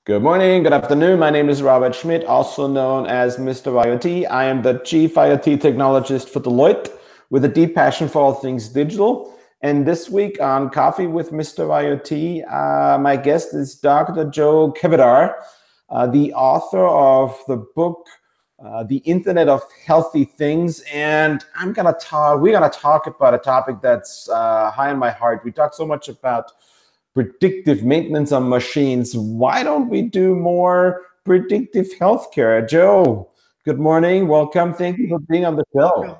Good morning, good afternoon. My name is Robert Schmid, also known as Mr. IoT. I am the Chief IoT Technologist for Deloitte with a deep passion for all things digital. And this week on Coffee with Mr. IoT, my guest is Dr. Joe Kvedar, the author of the book, The Internet of Healthy Things. And we're gonna talk about a topic that's high on my heart. We talk so much about predictive maintenance on machines. Why don't we do more predictive healthcare? Joe, good morning. Welcome. Thank you for being on the Welcome. show.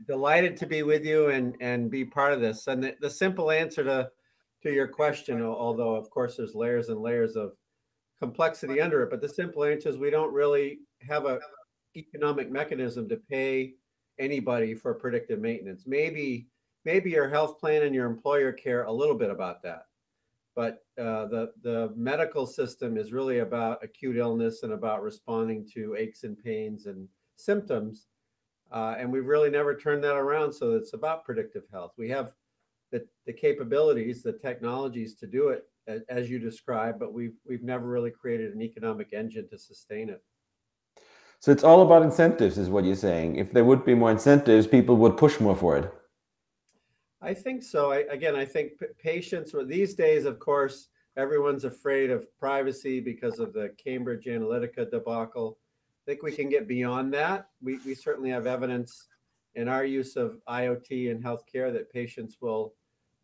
Delighted to be with you and be part of this. And the simple answer to your question, although of course there's layers and layers of complexity under it, but the simple answer is we don't really have a economic mechanism to pay anybody for predictive maintenance. Maybe your health plan and your employer care a little bit about that. But the medical system is really about acute illness and about responding to aches and pains and symptoms. And we've really never turned that around. So it's about predictive health. We have the capabilities, the technologies to do it as you described, but we've never really created an economic engine to sustain it. So it's all about incentives, is what you're saying. If there would be more incentives, people would push more for it. I think so. I think patients, or these days, of course, everyone's afraid of privacy because of the Cambridge Analytica debacle. I think we can get beyond that. We certainly have evidence in our use of IoT in healthcare that patients will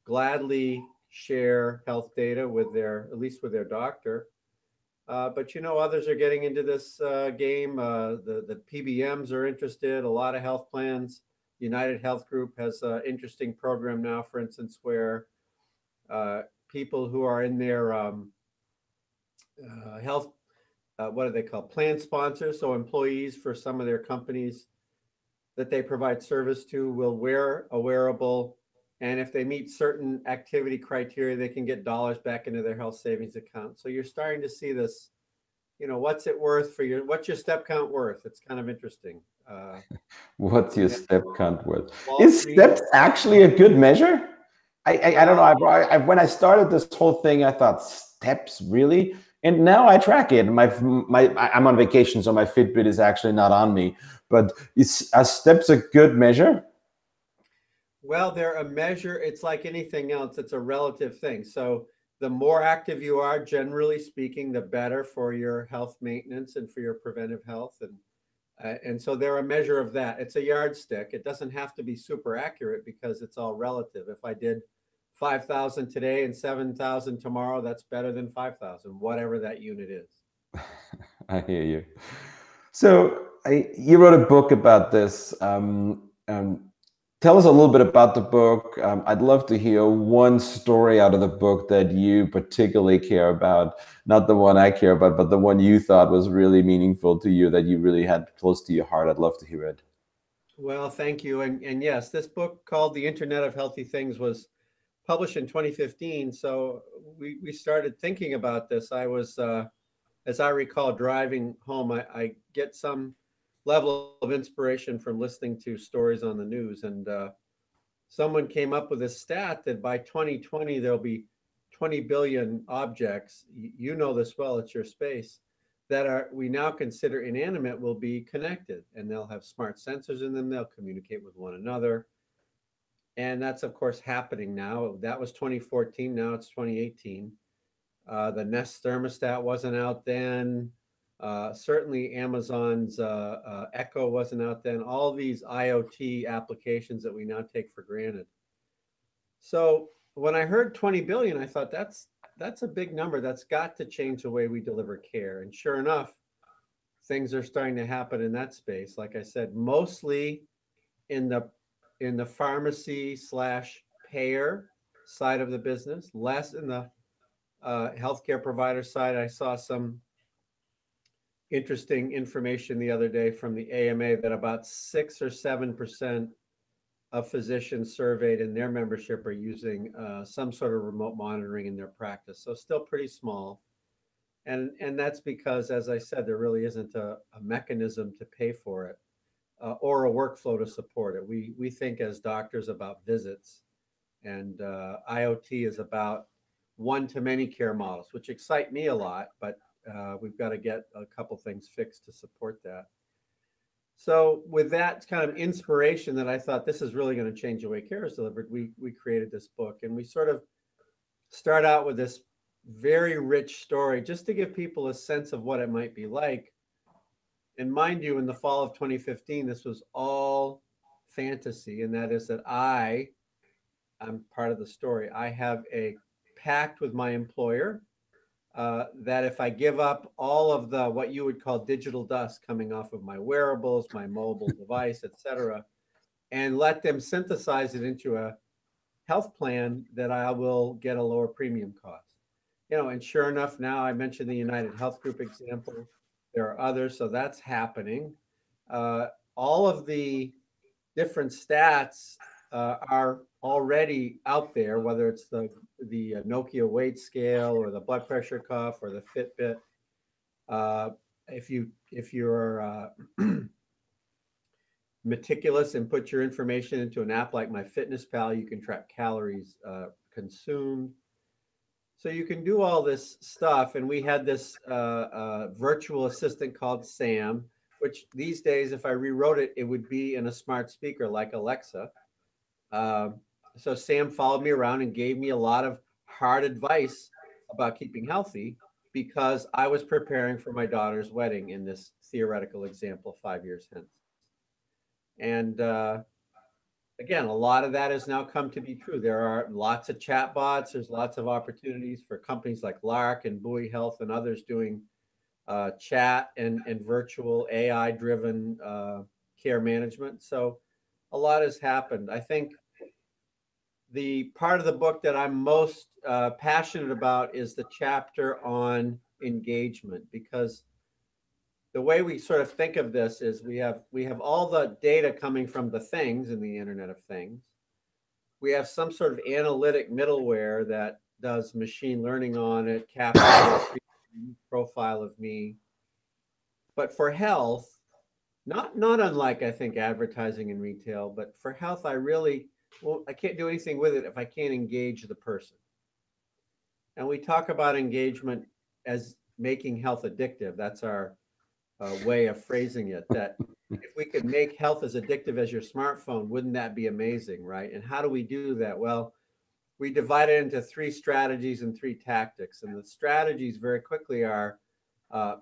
gladly share health data with at least with their doctor. But others are getting into this game. The PBMs are interested. A lot of health plans. United Health Group has an interesting program now, for instance, where people who are in their health, what do they call, plan sponsors, so employees for some of their companies that they provide service to will wear a wearable. And if they meet certain activity criteria, they can get dollars back into their health savings account. So you're starting to see this, what's it worth what's your step count worth? It's kind of interesting. What's your step count worth? Wall Is Street. steps actually a good measure? I don't know. Well, When I started this whole thing, I thought steps really, and now I track it. I'm on vacation, so my Fitbit is actually not on me. But are steps a good measure? well, they're a measure. It's like anything else. It's a relative thing. So the more active you are, generally speaking, the better for your health maintenance and for your preventive health. And so they're a measure of that. It's a yardstick. It doesn't have to be super accurate because it's all relative. If I did 5,000 today and 7,000 tomorrow, that's better than 5,000, whatever that unit is. I hear you. So you wrote a book about this. Tell us a little bit about the book. I'd love to hear one story out of the book that you particularly care about, not the one I care about, but the one you thought was really meaningful to you, that you really had close to your heart. I'd love to hear it. Well, thank you. And yes, this book called The Internet of Healthy Things was published in 2015. So we started thinking about this. I was, as I recall, driving home. I get some level of inspiration from listening to stories on the news. And someone came up with a stat that by 2020, there'll be 20 billion objects. You know this well, it's your space, that are we now consider inanimate will be connected, and they'll have smart sensors in them. They'll communicate with one another. And that's, of course, happening now. That was 2014. Now it's 2018. The Nest thermostat wasn't out then. Certainly, Amazon's Echo wasn't out then. All these IoT applications that we now take for granted. So when I heard 20 billion, I thought that's a big number. That's got to change the way we deliver care. And sure enough, things are starting to happen in that space. Like I said, mostly in the pharmacy slash payer side of the business, less in the healthcare provider side. I saw some interesting information the other day from the AMA that about 6 or 7% of physicians surveyed in their membership are using some sort of remote monitoring in their practice. So still pretty small. And that's because, as I said, there really isn't a mechanism to pay for it or a workflow to support it. We think as doctors about visits, and IoT is about one-to-many care models, which excite me a lot, but we've got to get a couple things fixed to support that. So with that kind of inspiration that I thought this is really going to change the way care is delivered, we created this book, and we sort of start out with this very rich story just to give people a sense of what it might be like. And mind you, in the fall of 2015, this was all fantasy, and that is that I'm part of the story. I have a pact with my employer that if I give up all of the what you would call digital dust coming off of my wearables, my mobile device, etc., and let them synthesize it into a health plan, that I will get a lower premium cost. And sure enough, now I mentioned the United Health Group example. There are others, so that's happening. All of the different stats are already out there, whether it's the Nokia weight scale or the blood pressure cuff or the Fitbit. If you're meticulous and put your information into an app like MyFitnessPal, you can track calories consumed. So you can do all this stuff. And we had this virtual assistant called Sam, which these days, if I rewrote it, it would be in a smart speaker like Alexa. So Sam followed me around and gave me a lot of hard advice about keeping healthy, because I was preparing for my daughter's wedding in this theoretical example 5 years hence. And again, a lot of that has now come to be true. There are lots of chatbots. There's lots of opportunities for companies like Lark and Bowie Health and others doing chat and virtual AI-driven care management. So a lot has happened. I think the part of the book that I'm most passionate about is the chapter on engagement, because the way we sort of think of this is we have all the data coming from the things in the Internet of Things. We have some sort of analytic middleware that does machine learning on it, captures a profile of me. But for health, not unlike, I think, advertising and retail, but for health, I can't do anything with it if I can't engage the person. And we talk about engagement as making health addictive. That's our way of phrasing it, that if we could make health as addictive as your smartphone, wouldn't that be amazing, right? And how do we do that? Well, we divide it into 3 strategies and 3 tactics. And the strategies very quickly are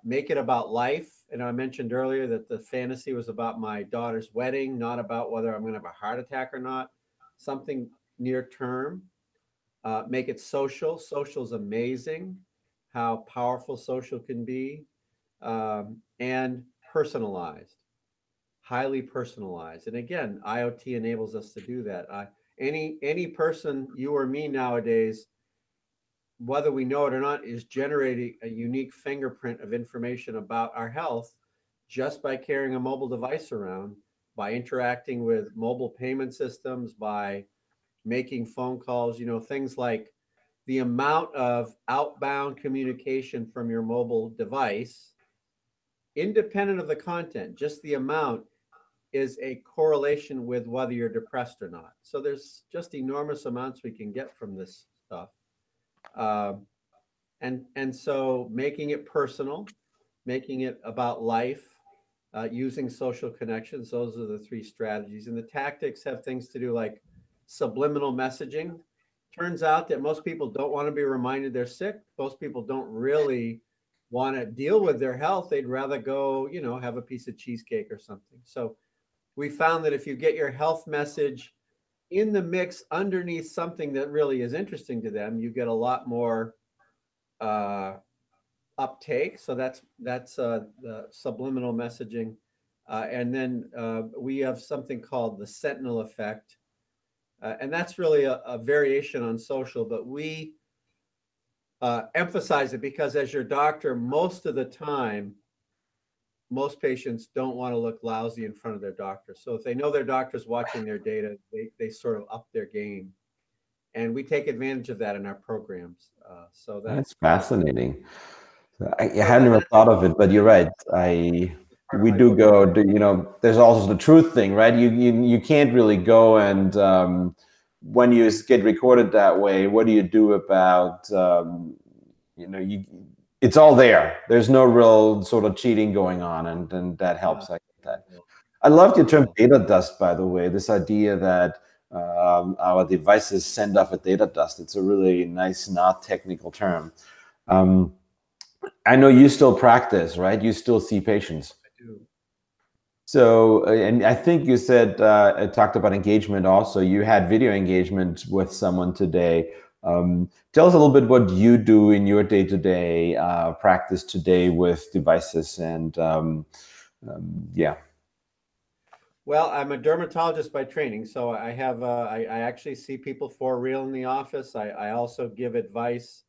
make it about life. And I mentioned earlier that the fantasy was about my daughter's wedding, not about whether I'm going to have a heart attack or not, something near term. Make it social. Social's amazing, how powerful social can be. And personalized, highly personalized. And again, IoT enables us to do that. Any person, you or me nowadays, whether we know it or not, is generating a unique fingerprint of information about our health just by carrying a mobile device around, by interacting with mobile payment systems, by making phone calls, things like the amount of outbound communication from your mobile device, independent of the content, just the amount is a correlation with whether you're depressed or not. So there's just enormous amounts we can get from this stuff. And so making it personal, making it about life, using social connections, those are the 3 strategies. And the tactics have things to do like subliminal messaging. Turns out that most people don't want to be reminded they're sick. Most people don't really want to deal with their health. They'd rather go, have a piece of cheesecake or something. So we found that if you get your health message in the mix underneath something that really is interesting to them, you get a lot more uptake. So that's the subliminal messaging. And then we have something called the sentinel effect. And that's really a variation on social, but we emphasize it because as your doctor, most of the time, most patients don't want to look lousy in front of their doctor. So if they know their doctor's watching their data, they sort of up their game. And we take advantage of that in our programs. So that's fascinating. I hadn't even thought of it, but you're right. We do go, there's also the truth thing, right? You can't really go and when you get recorded that way, what do you do about, it's all there. There's no real sort of cheating going on, and that helps. I get that. I loved your term data dust, by the way. This idea that our devices send off a data dust. It's a really nice, not technical term. Um, I know you still practice, right? You still see patients. I do. So, and I think you said, I talked about engagement also. You had video engagement with someone today. Tell us a little bit what you do in your day-to-day practice today with devices and yeah. Well, I'm a dermatologist by training, so I have I actually see people for real in the office. I also give advice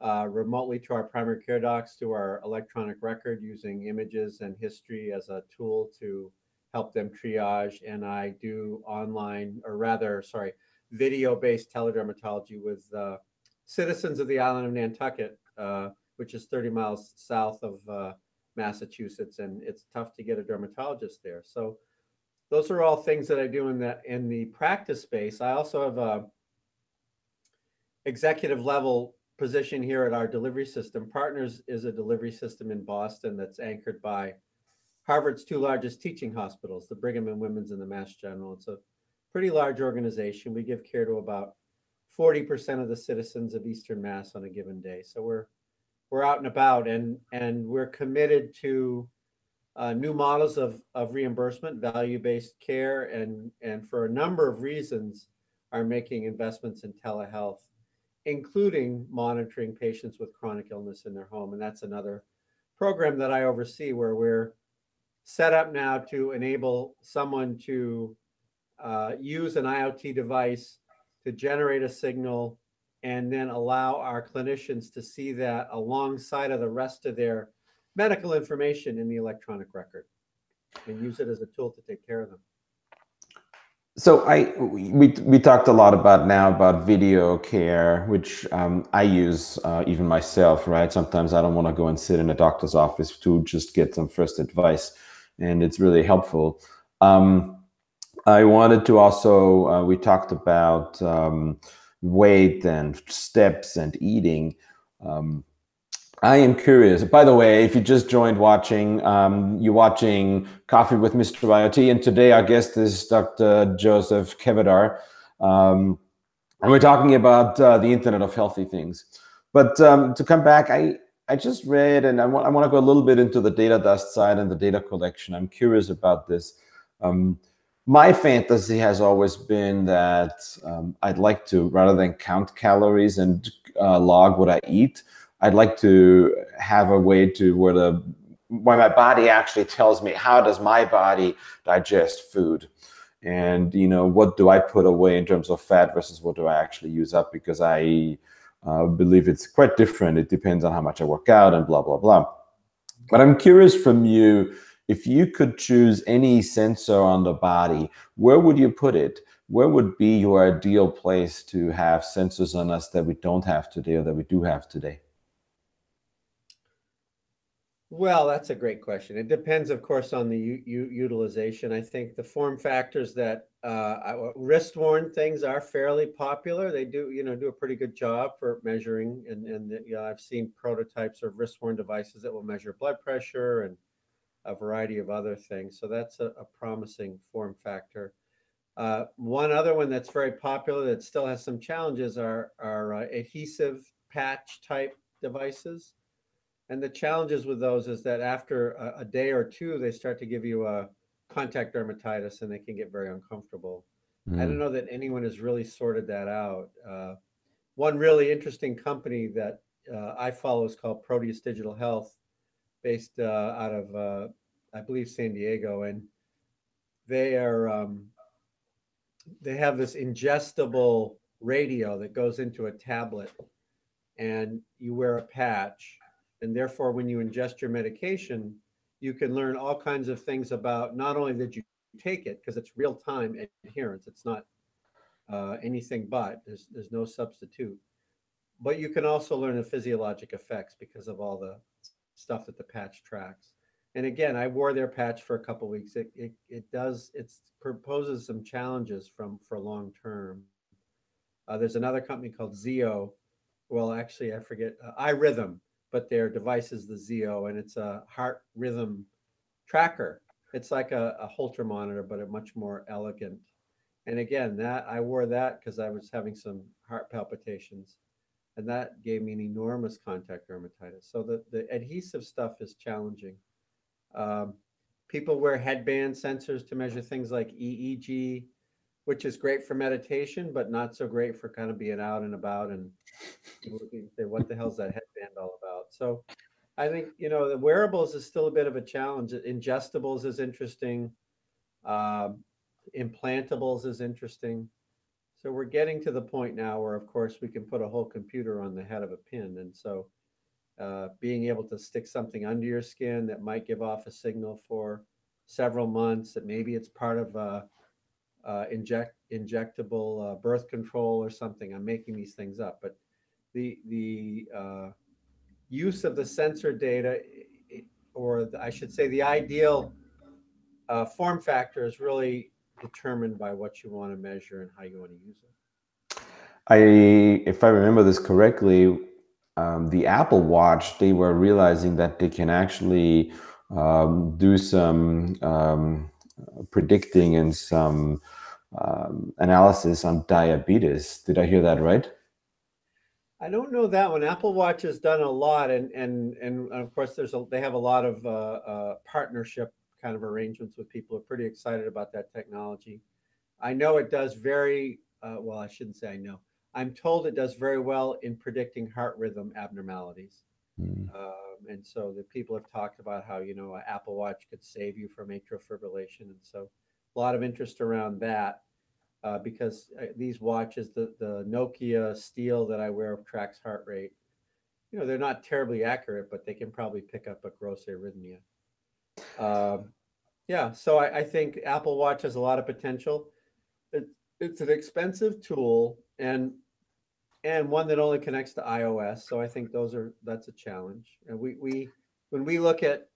remotely to our primary care docs through our electronic record using images and history as a tool to help them triage. And I do online, or rather, sorry, video-based teledermatology with citizens of the island of Nantucket, which is 30 miles south of Massachusetts, and it's tough to get a dermatologist there. So those are all things that I do in the practice space. I also have a executive level position here at our delivery system. Partners is a delivery system in Boston that's anchored by Harvard's two largest teaching hospitals, the Brigham and Women's and the Mass General. It's a pretty large organization. We give care to about 40% of the citizens of Eastern Mass on a given day. So we're out and about, and we're committed to new models of reimbursement, value-based care, and for a number of reasons are making investments in telehealth, including monitoring patients with chronic illness in their home. And that's another program that I oversee, where we're set up now to enable someone to use an IoT device to generate a signal and then allow our clinicians to see that alongside of the rest of their medical information in the electronic record and use it as a tool to take care of them. So we talked a lot about video care, which I use even myself, right? Sometimes I don't want to go and sit in a doctor's office to just get some first advice, and it's really helpful. I wanted to also, we talked about weight and steps and eating. I am curious. By the way, if you just joined watching, you're watching Coffee with Mr.IoT, and today our guest is Dr. Joseph Kvedar, and we're talking about the Internet of Healthy Things. But to come back, I just read, and I want to go a little bit into the data dust side and the data collection. I'm curious about this. My fantasy has always been that I'd like to, rather than count calories and log what I eat, I'd like to have a way to where my body actually tells me, how does my body digest food? And, what do I put away in terms of fat versus what do I actually use up? Because I believe it's quite different. It depends on how much I work out and blah, blah, blah. But I'm curious from you, if you could choose any sensor on the body, where would you put it? Where would be your ideal place to have sensors on us that we don't have today or that we do have today? Well, that's a great question. It depends, of course, on the utilization. I think the form factors that wrist-worn things are fairly popular. They do a pretty good job for measuring, and I've seen prototypes of wrist-worn devices that will measure blood pressure and a variety of other things. So that's a promising form factor. One other one that's very popular that still has some challenges are adhesive patch type devices. And the challenges with those is that after a day or two, they start to give you a contact dermatitis and they can get very uncomfortable. I don't know that anyone has really sorted that out. One really interesting company that I follow is called Proteus Digital Health, based out of, I believe, San Diego. And they are, they have this ingestible radio that goes into a tablet and you wear a patch. And therefore, when you ingest your medication, you can learn all kinds of things about not only that you take it, because it's real time adherence, it's not anything but, there's no substitute. But you can also learn the physiologic effects because of all the stuff that the patch tracks. And again, I wore their patch for a couple of weeks. It proposes some challenges for long term. There's another company called Zeo. Well, actually, I forget. iRhythm but their device is the Zio, and it's a heart rhythm tracker. It's like a Holter monitor, but a much more elegant. And again, that I wore that because I was having some heart palpitations, and that gave me an enormous contact dermatitis. So the adhesive stuff is challenging. Um, People wear headband sensors to measure things like EEG, which is great for meditation, but not so great for kind of being out and about and people say, what the hell's that headband all about? So I think, the wearables is still a bit of a challenge. Ingestibles is interesting. Um, Implantables is interesting. So we're getting to the point now where, of course, we can put a whole computer on the head of a pin. And so being able to stick something under your skin that might give off a signal for several months, that maybe it's part of injectable birth control or something. I'm making these things up, but the use of the sensor data, or I should say, the ideal form factor is really determined by what you want to measure and how you want to use it. If I remember this correctly, the Apple Watch, they were realizing that they can actually do some predicting and some analysis on diabetes. Did I hear that right? I don't know that one. Apple Watch has done a lot, and of course, they have a lot of partnership kind of arrangements with people who are pretty excited about that technology. I know it does very well. I shouldn't say I know. I'm told it does very well in predicting heart rhythm abnormalities. Mm. And so the people have talked about how an Apple Watch could save you from atrial fibrillation, and so a lot of interest around that because these watches, the Nokia Steel that I wear tracks heart rate. They're not terribly accurate, but they can probably pick up a gross arrhythmia. Um, yeah, so I think Apple Watch has a lot of potential. It's an expensive tool and one that only connects to iOS. So I think that's a challenge. And we when we look at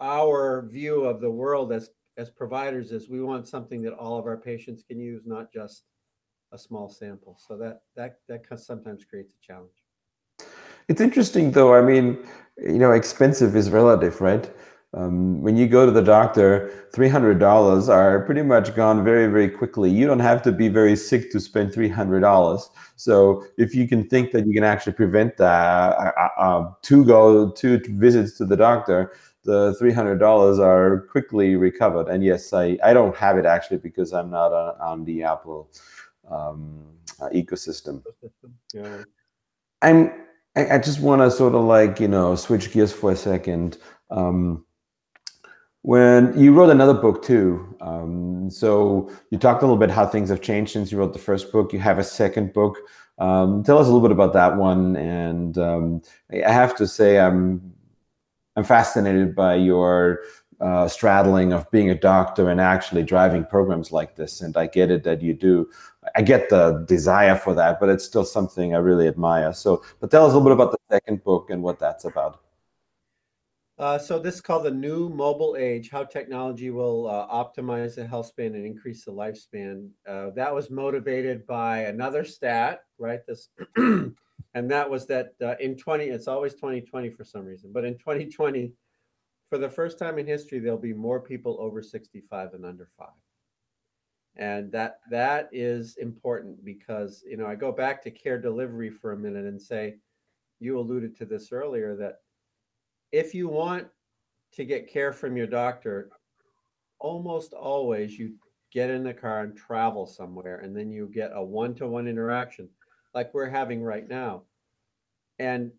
our view of the world as providers, is we want something that all of our patients can use, not just a small sample. So that sometimes creates a challenge. It's interesting though. I mean, expensive is relative, right? When you go to the doctor, $300 are pretty much gone very, very quickly. You don't have to be very sick to spend $300. So if you can think that you can actually prevent that, two visits to the doctor, the $300 are quickly recovered. And yes, I don't have it actually because I'm not on the Apple ecosystem. Yeah. I'm I just want to sort of like, switch gears for a second. When you wrote another book too, so you talked a little bit how things have changed since you wrote the first book. You have a second book. Tell us a little bit about that one. And I have to say, I'm fascinated by your straddling of being a doctor and actually driving programs like this. And I get it that you do. I get the desire for that, but it's still something I really admire. So, but tell us a little bit about the second book and what that's about. So this is called The New Mobile Age: How Technology Will Optimize the Health Span and Increase the Lifespan. That was motivated by another stat, right? This, and that was that it's always 2020 for some reason, but in 2020, for the first time in history, there'll be more people over 65 than under 5. And that is important because, I go back to care delivery for a minute and say, you alluded to this earlier, that if you want to get care from your doctor, almost always you get in the car and travel somewhere, and then you get a one-to-one interaction like we're having right now. And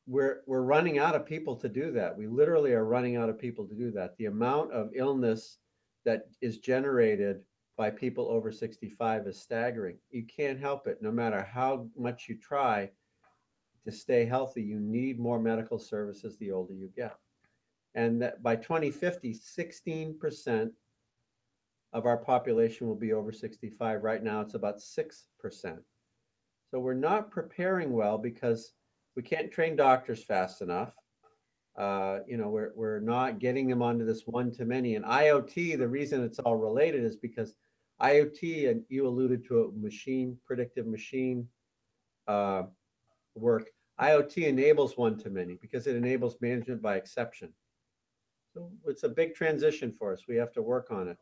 we're running out of people to do that. We literally are running out of people to do that. The amount of illness that is generated by people over 65 is staggering. You can't help it. No matter how much you try to stay healthy, you need more medical services the older you get. And that by 2050, 16% of our population will be over 65. Right now, it's about 6%. So we're not preparing well because we can't train doctors fast enough. We're not getting them onto this one-to-many. And IoT, the reason it's all related is because IoT, and you alluded to it, predictive machine uh, work. IoT enables one-to-many because it enables management by exception. So it's a big transition for us. We have to work on it.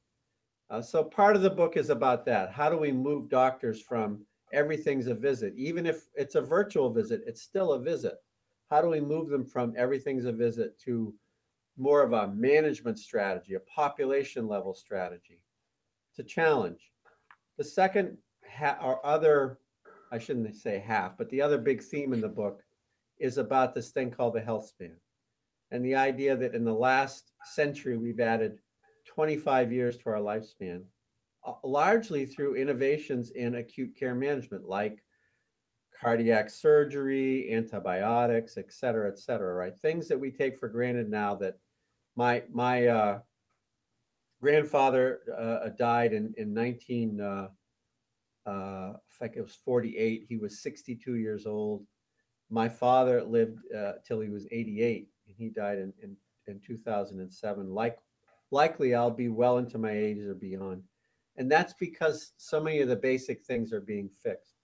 So part of the book is about that. How do we move doctors from everything's a visit? Even if it's a virtual visit, it's still a visit. How do we move them from everything's a visit to more of a management strategy, a population level strategy? It's a challenge. The second or other, I shouldn't say half, but the other big theme in the book is about this thing called the health span. And the idea that in the last century, we've added 25 years to our lifespan, largely through innovations in acute care management, like cardiac surgery, antibiotics, et cetera, right? Things that we take for granted now that my grandfather died in 19, I think it was 48. He was 62 years old. My father lived till he was 88, and he died in 2007. Likely I'll be well into my 80s or beyond. And that's because so many of the basic things are being fixed.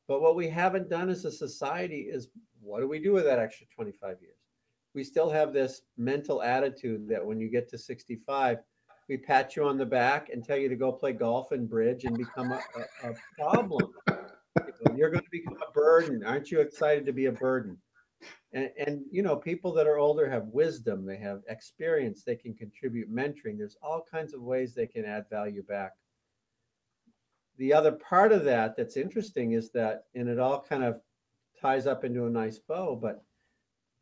But what we haven't done as a society is, what do we do with that extra 25 years? We still have this mental attitude that when you get to 65, we pat you on the back and tell you to go play golf and bridge and become a problem. You're going to become a burden. Aren't you excited to be a burden? And you know, people that are older have wisdom, they have experience, they can contribute mentoring. There's all kinds of ways they can add value back. The other part of that that's interesting is that, and it all kind of ties up into a nice bow, but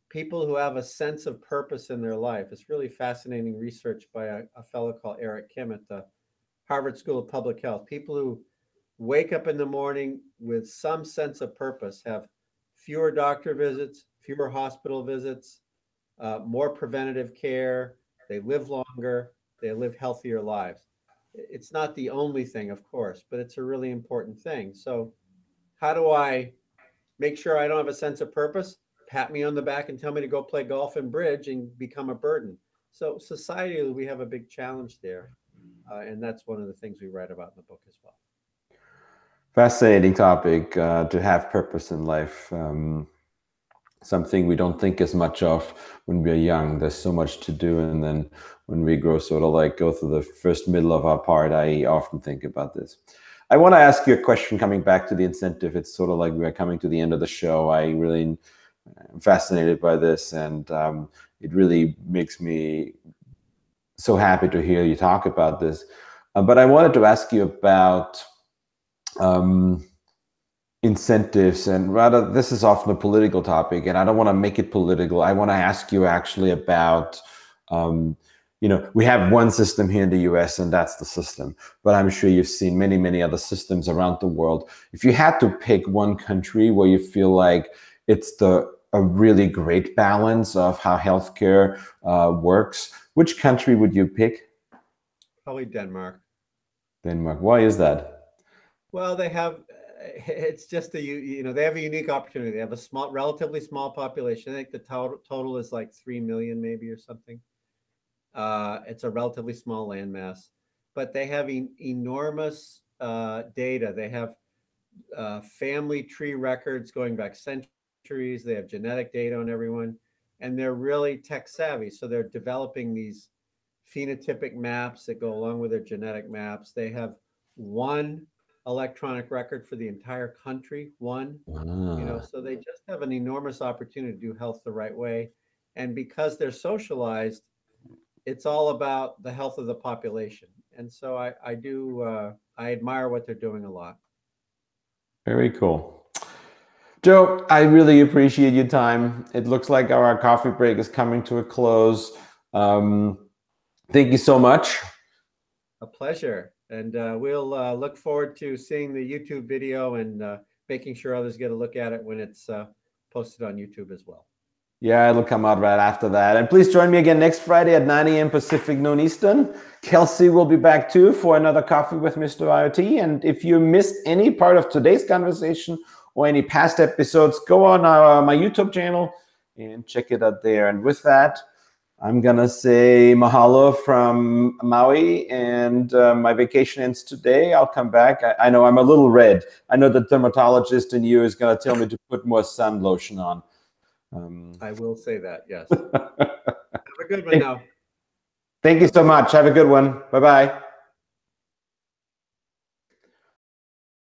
people who have a sense of purpose in their life. It's really fascinating research by a fellow called Eric Kim at the Harvard School of Public Health. People who wake up in the morning with some sense of purpose have fewer doctor visits, fewer hospital visits, more preventative care, they live longer, they live healthier lives. It's not the only thing, of course, but it's a really important thing. So how do I make sure I don't have a sense of purpose? Pat me on the back and tell me to go play golf and bridge and become a burden. So societally, we have a big challenge there. And that's one of the things we write about in the book as well. Fascinating topic, to have purpose in life. Something we don't think as much of when we're young. There's so much to do, and then when we grow, sort of like go through the first middle of our part, I often think about this. I want to ask you a question coming back to the incentive. It's sort of like we're coming to the end of the show. I really am fascinated by this, and it really makes me so happy to hear you talk about this. But I wanted to ask you about incentives, and rather, this is often a political topic, and I don't want to make it political. I want to ask you actually about, you know, we have one system here in the US, and that's the system, but I'm sure you've seen many, many other systems around the world. If you had to pick one country where you feel like it's a really great balance of how healthcare works, which country would you pick? Probably Denmark. Denmark. Why is that? Well, they have, it's just you know, they have a unique opportunity. They have a relatively small population. I think the total is like 3 million maybe or something. It's a relatively small landmass, but they have enormous data. They have family tree records going back centuries. They have genetic data on everyone, and they're really tech savvy. So they're developing these phenotypic maps that go along with their genetic maps. They have one electronic record for the entire country, you know, so they just have an enormous opportunity to do health the right way. And because they're socialized, it's all about the health of the population. And so I admire what they're doing a lot. Very cool. Joe, I really appreciate your time. It looks like our coffee break is coming to a close. Thank you so much. A pleasure. And we'll look forward to seeing the YouTube video and making sure others get a look at it when it's posted on YouTube as well. Yeah, it'll come out right after that. And please join me again next Friday at 9 a.m. Pacific, noon Eastern. Kelsey will be back too for another Coffee with Mr. IoT. And if you missed any part of today's conversation or any past episodes, go on my YouTube channel and check it out there. And with that, I'm going to say mahalo from Maui, and my vacation ends today. I'll come back. I know I'm a little red. I know the dermatologist in you is going to tell me to put more sun lotion on. I will say that, yes. Have a good one now. Thank you so much. Have a good one. Bye-bye.